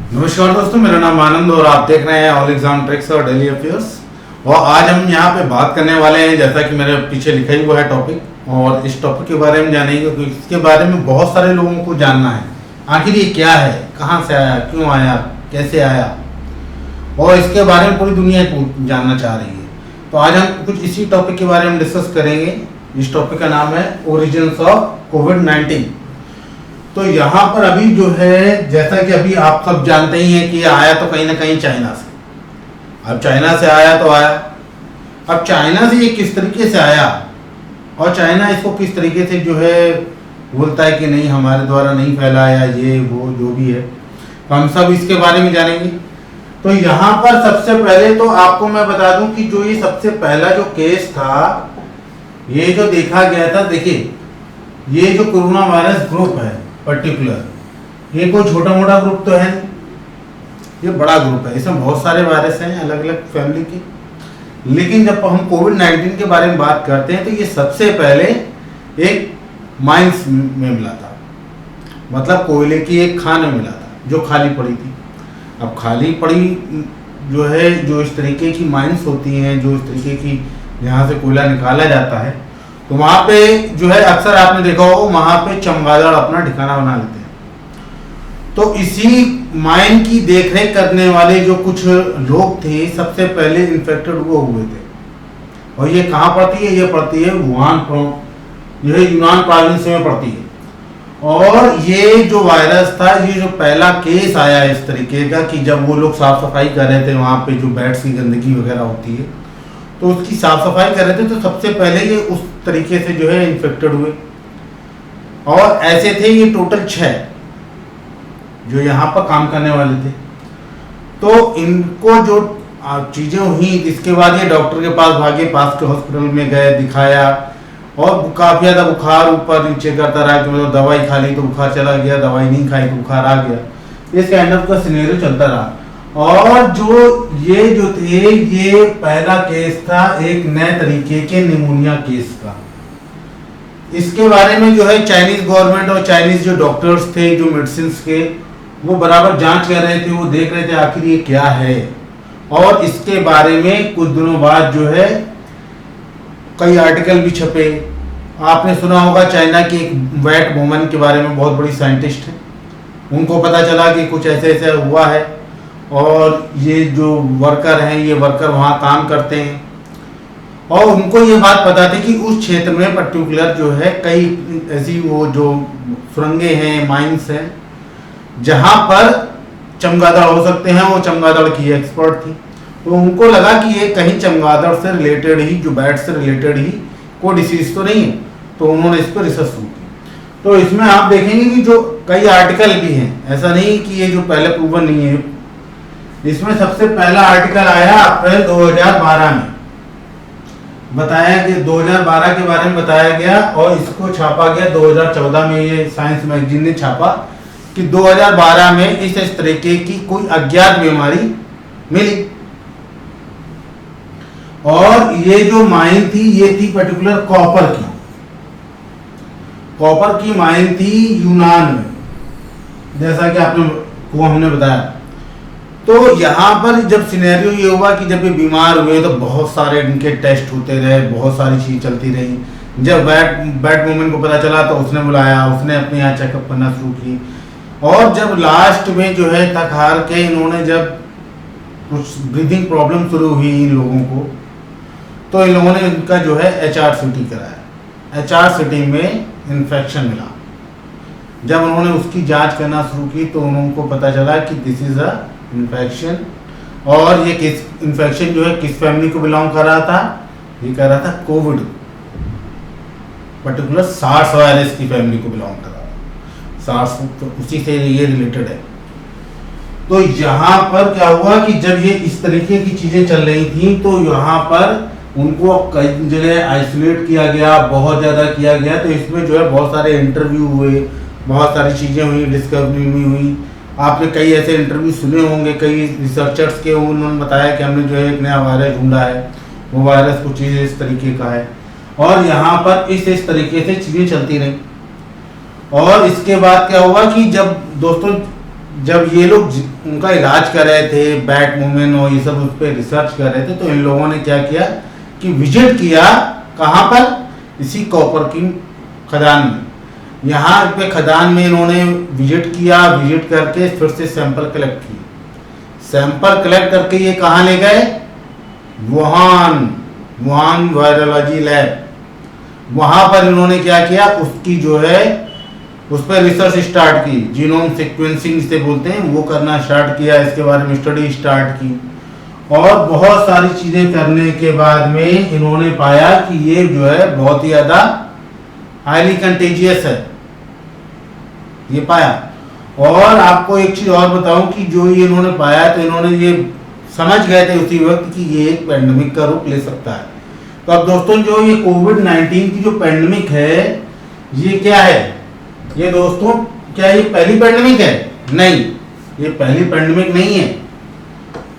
नमस्कार दोस्तों, मेरा नाम आनंद और आप देख रहे हैं ऑल एग्जाम ट्रिक्स और डेली अफेयर्स। और आज हम यहाँ पे बात करने वाले हैं, जैसा कि मेरे पीछे लिखा ही हुआ है टॉपिक, और इस टॉपिक के बारे में जानेंगे क्योंकि इसके बारे में बहुत सारे लोगों को जानना है। आखिर ये क्या है, कहाँ से आया, क्यों आया, कैसे आया, और इसके बारे में पूरी दुनिया जानना चाह रही है। तो आज हम कुछ इसी टॉपिक के बारे में डिस्कस करेंगे। इस टॉपिक का नाम है ओरिजिन्स ऑफ कोविड-19। तो यहाँ पर अभी जो है, जैसा कि अभी आप सब जानते ही हैं कि आया तो कहीं ना कहीं चाइना से। अब चाइना से आया तो आया, अब चाइना से ये किस तरीके से आया और चाइना इसको किस तरीके से जो है बोलता है कि नहीं हमारे द्वारा नहीं फैला, या ये वो जो भी है, तो हम सब इसके बारे में जानेंगे। तो यहाँ पर सबसे पहले तो आपको मैं बता दूं कि जो ये सबसे पहला जो केस था, ये जो देखा गया था, देखिए ये जो कोरोना वायरस ग्रुप है पर्टिकुलर, ये कोई छोटा मोटा ग्रुप तो है नहीं, ये बड़ा ग्रुप है। इसमें बहुत सारे वायरस हैं अलग अलग फैमिली के। लेकिन जब हम कोविड-19 के बारे में बात करते हैं तो ये सबसे पहले एक माइंस में मिला था, मतलब कोयले की एक खान में मिला था जो खाली पड़ी थी। अब खाली पड़ी जो है, जो इस तरीके की माइंस होती हैं, जो इस तरीके की जहाँ से कोयला निकाला जाता है, तो वहाँ पे जो है अक्सर आपने देखा होगा वहाँ पे चमगादड़ अपना ठिकाना बना लेते हैं। तो इसी माइन की देखरेख करने वाले जो कुछ लोग थे, सबसे पहले इन्फेक्टेड वो हुए थे। और ये कहाँ पड़ती है? ये पड़ती है वुहान, यह यूनान प्रोविंस में पड़ती है। और ये जो वायरस था, ये जो पहला केस आया इस तरीके का कि जब वो लोग साफ सफाई कर रहे थे, वहाँ पे जो बेड्स की गंदगी वगैरह होती है, तो उसकी साफ सफाई कर रहे थे, तो सबसे पहले ये उस तरीके से जो है इन्फेक्टेड हुए। और ऐसे थे ये टोटल 6 जो यहाँ पर काम करने वाले थे। तो इनको जो चीजें हुई, इसके बाद ये डॉक्टर के पास भागे, पास के हॉस्पिटल में गए, दिखाया, और काफी ज्यादा बुखार ऊपर नीचे करता रहा कि मतलब दवाई खा ली तो बुखार चला गया, दवाई नहीं खाई तो बुखार आ गया। इस काइंड ऑफ का सिनेरियो चलता रहा। और जो थे, ये पहला केस था एक नए तरीके के निमोनिया केस का। इसके बारे में जो है चाइनीज गवर्नमेंट और चाइनीज जो डॉक्टर्स थे, जो मेडिसिन के, वो बराबर जांच कर रहे थे, वो देख रहे थे आखिर ये क्या है। और इसके बारे में कुछ दिनों बाद जो है कई आर्टिकल भी छपे। आपने सुना होगा चाइना की एक वैट वुमन के बारे में, बहुत बड़ी साइंटिस्ट है, उनको पता चला कि कुछ ऐसे ऐसे हुआ है, और ये जो वर्कर हैं, ये वर्कर वहाँ काम करते हैं, और उनको ये बात पता थी कि उस क्षेत्र में पर्टिकुलर जो है कई ऐसी वो जो सुरंगें हैं, माइंस हैं, जहाँ पर चमगादड़ हो सकते हैं। वो चमगादड़ की एक्सपर्ट थी, तो उनको लगा कि ये कहीं चमगादड़ से रिलेटेड ही, जो बैट से रिलेटेड ही कोई डिसीज तो नहीं है, तो उन्होंने इस पर रिसर्च शुरू की। तो इसमें आप देखेंगे कि जो कई आर्टिकल भी हैं, ऐसा नहीं कि ये जो पहले प्रूवन नहीं है। इसमें सबसे पहला आर्टिकल आया अप्रैल 2012 में, बताया कि 2012 के बारे में बताया गया, और इसको छापा गया 2014 में। ये साइंस मैगजीन ने छापा कि 2012 में इस तरीके की कोई अज्ञात बीमारी मिली। और ये जो माइन थी, ये थी पर्टिकुलर कॉपर की माइन थी यूनान में, जैसा कि आपने को हमने बताया। तो यहाँ पर जब सिनेरियो ये हुआ कि जब ये बीमार हुए तो बहुत सारे इनके टेस्ट होते रहे, बहुत सारी चीज़ चलती रही। जब बैट वुमन को पता चला तो उसने बुलाया, उसने अपने यहाँ चेकअप करना शुरू की। और जब लास्ट में जो है थक हार के इन्होंने जब कुछ ब्रीदिंग प्रॉब्लम शुरू हुई इन लोगों को, तो इन लोगों ने इनका जो है HRCT कराया। HRCT में इन्फेक्शन मिला। जब उन्होंने उसकी जांच करना शुरू की तो उनको पता चला कि दिस इज अ इन्फेक्शन। और ये किस इन्फेक्शन जो है किस फैमिली को बिलोंग कर रहा था? ये कर रहा था कोविड, पर्टिकुलर सार्स वायरस की फैमिली को बिलोंग कर रहा था। सार्स तो उसी से ये रिलेटेड है। तो यहाँ पर क्या हुआ कि जब ये इस तरीके की चीजें चल रही थी, तो यहाँ पर उनको कई जगह आइसोलेट किया गया, बहुत ज़्यादा किया गया। तो इसमें जो है बहुत सारे इंटरव्यू हुए, बहुत सारी चीज़ें हुई, डिस्कवरी भी हुई। आपने कई ऐसे इंटरव्यू सुने होंगे कई रिसर्चर्स के, उन्होंने बताया कि हमने जो है एक नया वायरस ढूंढा है, वो वायरस कुछ चीज़ इस तरीके का है। और यहाँ पर इस तरीके से चीज़ें चलती रही। और इसके बाद क्या हुआ कि जब दोस्तों जब ये लोग उनका इलाज कर रहे थे, बैट मूवमेंट और ये सब उस पर रिसर्च कर रहे थे, तो इन लोगों ने क्या किया कि विजिट किया कहाँ पर, इसी कॉपर की खदान में। यहाँ पे खदान में इन्होंने विजिट किया, विजिट करके फिर से सैंपल कलेक्ट किए। सैंपल कलेक्ट करके ये कहाँ ले गए, वुहान वायरोलॉजी लैब। वहाँ पर इन्होंने क्या किया, उसकी जो है उस पर रिसर्च स्टार्ट की, जीनोम सीक्वेंसिंग जिसे बोलते हैं वो करना स्टार्ट किया, इसके बारे में स्टडी स्टार्ट की। और बहुत सारी चीज़ें करने के बाद में इन्होंने पाया कि ये जो है बहुत ही ज़्यादा हाईली कंटेजियस है, ये पाया। और आपको एक चीज़ और बताऊं कि जो ये इन्होंने पाया, तो इन्होंने ये समझ गए थे उसी वक्त कि ये एक पैंडेमिक का रूप ले सकता है। तो अब दोस्तों जो ये कोविड-19 की जो पैंडेमिक है, ये क्या है, ये दोस्तों क्या ये पहली पैंडेमिक है? नहीं, ये पहली पैंडेमिक नहीं है।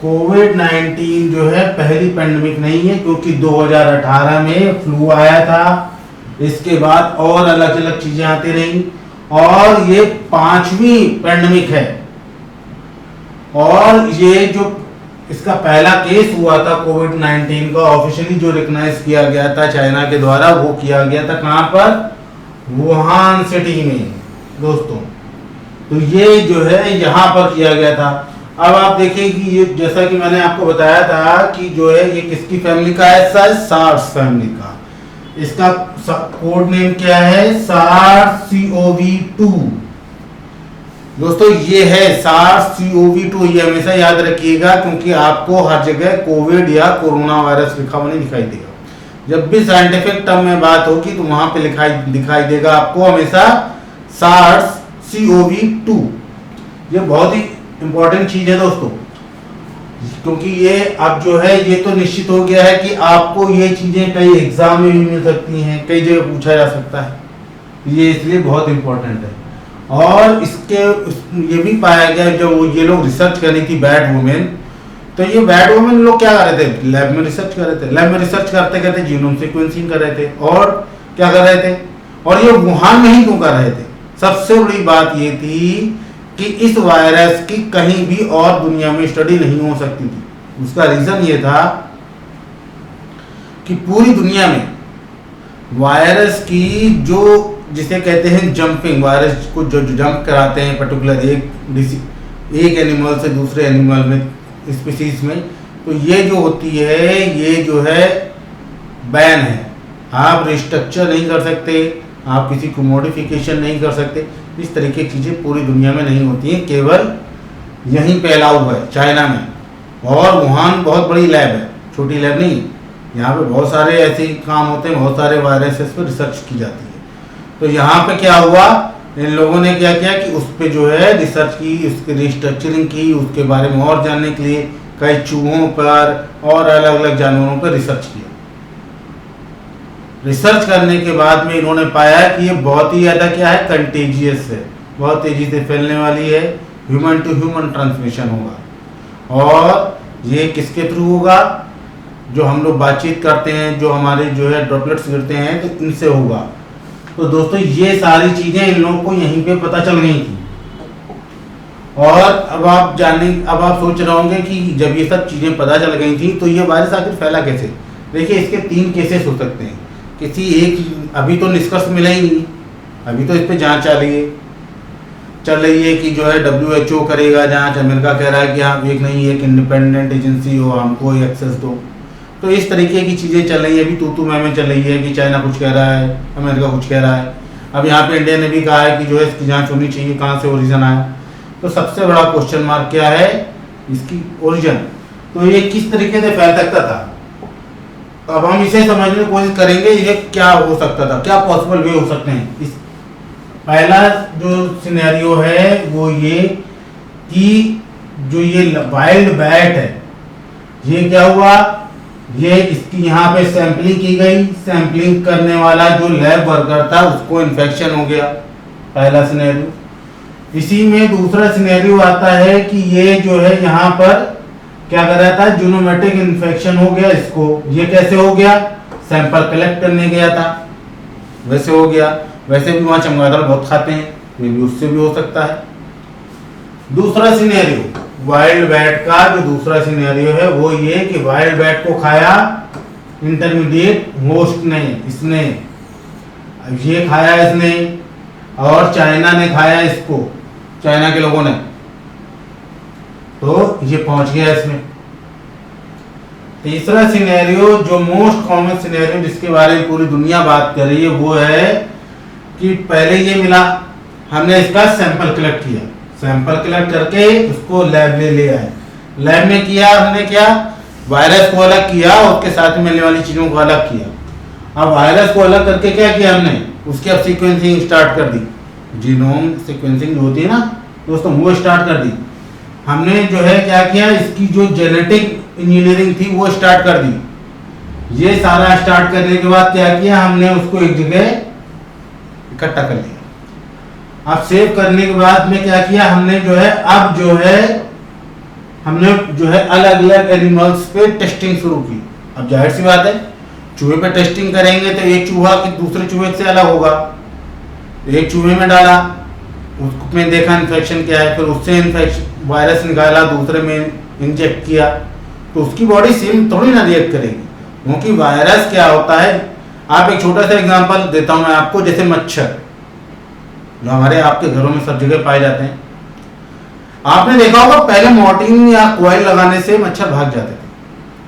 कोविड-19 जो है पहली पैंडेमिक नहीं है, क्योंकि 2018 में फ्लू आया था, इसके बाद और अलग अलग चीजें आती रही, और ये 5वीं पैंडेमिक है। और ये जो इसका पहला केस हुआ था कोविड-19 का, ऑफिशियली जो रिकॉग्नाइज किया गया था चाइना के द्वारा, वो किया गया था कहाँ पर, वुहान सिटी में दोस्तों। तो ये जो है यहाँ पर किया गया था। अब आप देखिए कि ये जैसा कि मैंने आपको बताया था कि जो है ये किसकी फैमिली का है, सार्स फैमिली का। इसका कोड नेम क्या है, SARS-CoV-2 दोस्तों। ये है SARS-CoV-2, ये हमेशा याद रखिएगा, क्योंकि आपको हर जगह कोविड या कोरोना वायरस लिखा हुआ नहीं दिखाई देगा। जब भी साइंटिफिक टर्म में बात होगी तो वहां पे दिखाई देगा आपको हमेशा SARS-CoV-2। ये बहुत ही इंपॉर्टेंट चीज है दोस्तों, क्योंकि ये अब जो है ये तो निश्चित हो गया है कि आपको ये चीजें कई एग्जाम में भी मिल सकती हैं, कई जगह पूछा जा सकता है, ये इसलिए बहुत इंपॉर्टेंट है। और इसके ये भी पाया गया, जब ये लोग रिसर्च कर रही थी बैट वुमेन, तो ये बैट वुमेन लोग क्या कर रहे थे, लैब में रिसर्च कर रहे थे। लैब में रिसर्च करते करते जीनोम सीक्वेंसिंग कर रहे थे, और क्या कर रहे थे, और ये वुहान में ही क्यों कर रहे थे। सबसे बड़ी बात ये थी कि इस वायरस की कहीं भी और दुनिया में स्टडी नहीं हो सकती थी। उसका रीजन ये था कि पूरी दुनिया में वायरस की जो जिसे कहते हैं जंपिंग, वायरस को जो जंप कराते हैं पर्टिकुलर एक एनिमल से दूसरे एनिमल में, स्पीसीज में, तो ये जो होती है ये जो है बैन है। आप रिस्ट्रक्चर नहीं कर सकते, आप किसी को मॉडिफिकेशन नहीं कर सकते, इस तरीके की चीज़ें पूरी दुनिया में नहीं होती हैं, केवल यहीं पे अलाउ है चाइना में। और वुहान बहुत बड़ी लैब है, छोटी लैब नहीं, यहाँ पे बहुत सारे ऐसे काम होते हैं, बहुत सारे वायरसेस पर रिसर्च की जाती है। तो यहाँ पे क्या हुआ, इन लोगों ने क्या किया कि उस पर जो है रिसर्च की, उसकी रिस्ट्रक्चरिंग की, उसके बारे में और जानने के लिए कई चूहों पर और अलग अलग जानवरों पर रिसर्च किया। रिसर्च करने के बाद में इन्होंने पाया कि ये बहुत ही ज़्यादा क्या है, कंटेजियस है, बहुत तेजी से फैलने वाली है, ह्यूमन टू ह्यूमन ट्रांसमिशन होगा। और ये किसके थ्रू होगा, जो हम लोग बातचीत करते हैं, जो हमारे जो है ड्रॉपलेट्स गिरते हैं, तो इनसे होगा। तो दोस्तों ये सारी चीज़ें इन लोगों को यहीं पे पता चल गई थी। और अब आप सोच रहे होंगे कि जब ये सब चीज़ें पता चल गई थी तो ये वायरस आखिर फैला कैसे। देखिए इसके 3 केसेस हो सकते हैं, किसी एक, अभी तो निष्कर्ष मिला ही नहीं, अभी तो इस पर जाँच चल रही है कि जो है WHO करेगा जाँच। अमेरिका कह रहा है कि हाँ एक नहीं, एक इंडिपेंडेंट एजेंसी हो, हमको एक्सेस दो। तो इस तरीके की चीज़ें चल रही है, अभी तू मैं चल रही है कि चाइना कुछ कह रहा है, अमेरिका कुछ कह रहा है। अब यहाँ पे इंडिया ने भी कहा है कि जो है इसकी जांच होनी चाहिए, कहाँ से ओरिजिन आया। तो सबसे बड़ा क्वेश्चन मार्क क्या है, इसकी ओरिजिन। तो ये किस तरीके से फैल सकता था, अब हम इसे समझने की कोशिश करेंगे, ये क्या हो सकता था, क्या पॉसिबल वे हो सकते हैं। इस पहला जो सिनेरियो है वो ये कि जो ये वाइल्ड बैट है, ये क्या हुआ, ये इसकी यहाँ पे सैंपलिंग की गई, सैंपलिंग करने वाला जो लैब वर्कर था उसको इन्फेक्शन हो गया, पहला सिनेरियो। इसी में दूसरा सिनेरियो आता है कि ये जो है यहाँ पर क्या कर रहा था, जूनोमेटिक इन्फेक्शन हो गया इसको। ये कैसे हो गया, सैंपल कलेक्ट करने गया था, वैसे हो गया। वैसे भी वहाँ चमगादड़ बहुत खाते हैं, ये भी उससे भी हो सकता है। दूसरा सिनेरियो वाइल्ड बैट का जो दूसरा सिनेरियो है वो ये कि वाइल्ड बैट को खाया इंटरमीडिएट होस्ट ने, इसने ये खाया इसने, और चाइना ने खाया इसको, चाइना के लोगों ने, तो ये पहुंच गया इसमें। तीसरा सिनेरियो जो मोस्ट कॉमन सिनेरियो जिसके बारे में पूरी दुनिया बात कर रही है वो है कि पहले ये मिला, हमने इसका सैंपल कलेक्ट किया, सैंपल कलेक्ट करके उसको लैब में ले आए, लैब में किया हमने क्या, वायरस को अलग किया, उसके साथ में मिलने वाली चीजों को अलग किया। अब वायरस को अलग करके क्या किया हमने, उसकी अब सीक्वेंसिंग स्टार्ट कर दी, जीनोम सीक्वेंसिंग होती है ना दोस्तों, वो स्टार्ट कर दी हमने। जो है क्या किया, इसकी जो जेनेटिक इंजीनियरिंग थी वो स्टार्ट कर दी। ये सारा स्टार्ट करने के बाद क्या किया हमने, उसको एक जगह इकट्ठा कर लिया। अब सेव करने के बाद में क्या किया हमने, जो है अब जो है हमने जो है अलग अलग एनिमल्स पे टेस्टिंग शुरू की। अब जाहिर सी बात है, चूहे पे टेस्टिंग करेंगे तो एक चूहा कि दूसरे चूहे से अलग होगा। एक चूहे में डाला, उसमें देखा इन्फेक्शन क्या है, फिर उससे इन्फेक्शन वायरस निकाला, दूसरे में इंजेक्ट किया, तो उसकी बॉडी सेम थोड़ी ना रिएक्ट करेगी, क्योंकि वायरस क्या होता है। आप एक छोटा सा एग्जांपल देता हूं मैं आपको, जैसे मच्छर जो हमारे आपके घरों में सब जगह पाए जाते हैं। आपने देखा होगा पहले मॉर्टिन या कॉइल लगाने से मच्छर भाग जाते थे,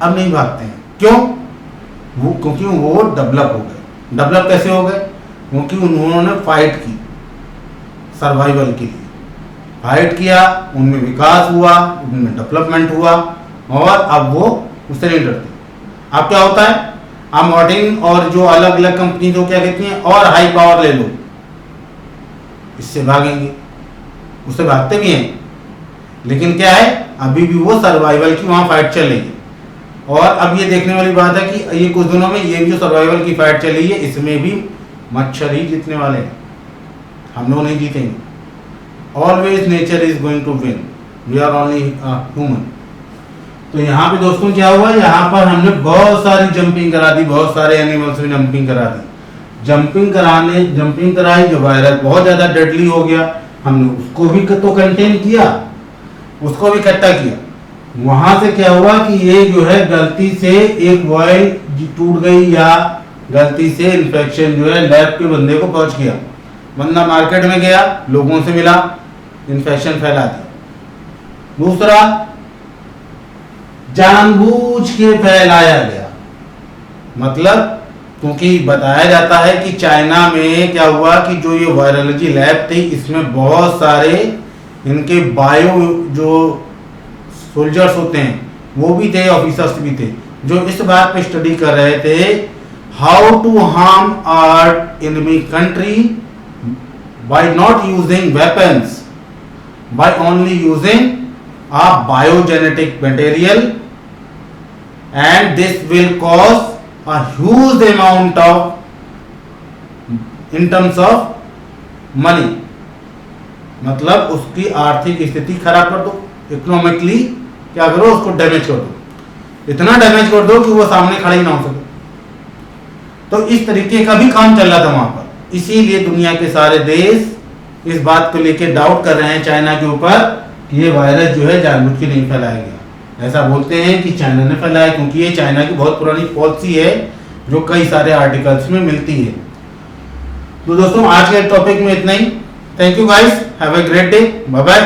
अब नहीं भागते हैं। क्यों? वो क्योंकि वो डेवलप हो गए। डेवलप कैसे हो गए? क्योंकि उन्होंने फाइट की, सर्वाइवल के लिए फाइट किया, उनमें विकास हुआ, उनमें डेवलपमेंट हुआ, और अब वो उससे नहीं डरते। अब क्या होता है, आप मॉर्टिन और जो अलग अलग कंपनी जो क्या कहती हैं, और हाई पावर ले लो, इससे भागेंगे, उससे भागते भी हैं, लेकिन क्या है अभी भी वो सर्वाइवल की वहां फाइट चल रही है। और अब ये देखने वाली बात है कि ये कुछ दिनों में ये भी जो सर्वाइवल की फाइट चल रही है, इसमें भी मच्छर ही जीतने वाले हैं, हम लोग नहीं जीतेंगे। Always nature is going to win, we are only human. तो यहाँ पे दोस्तों क्या हुआ, यहाँ पर हमने बहुत सारी जंपिंग करा दी, बहुत सारे एनिमल्स में जंपिंग करा दी। जंपिंग कराई, जो वायरस बहुत ज्यादा डेडली हो गया, हमने उसको भी तो कंटेन किया, उसको भी इकट्ठा किया। वहां से क्या हुआ कि ये जो है गलती से एक वॉयल टूट गई, या गलती से इन्फेक्शन जो है लैब के बंदे को पहुंच गया, बंदा मार्केट में गया, लोगों से मिला, इन्फेक्शन फैला दिया। दूसरा, जानबूझ के फैलाया गया, मतलब क्योंकि बताया जाता है कि चाइना में क्या हुआ कि जो ये वायरोलॉजी लैब थी, इसमें बहुत सारे इनके बायो जो सोल्जर्स होते हैं वो भी थे, ऑफिसर्स भी थे, जो इस बात पे स्टडी कर रहे थे how to harm our enemy country by not using weapons, by only using a biogenetic material, and this will cause a huge amount of in terms of money, मतलब उसकी आर्थिक स्थिति खराब कर दो, इकोनॉमिकली क्या करो, उसको डैमेज कर दो, इतना डैमेज कर दो कि वो सामने खड़ा ही ना हो सके। तो इस तरीके का भी काम चल रहा था वहां पर। इसीलिए दुनिया के सारे देश इस बात को लेकर डाउट कर रहे हैं चाइना के ऊपर कि ये वायरस जो है जानबूझ के नहीं फैलाया गया। ऐसा बोलते हैं कि चाइना ने फैलाया, क्योंकि ये चाइना की बहुत पुरानी पॉलिसी है जो कई सारे आर्टिकल्स में मिलती है। तो दोस्तों आज के टॉपिक में इतना ही। Thank you guys, have a great day, bye bye.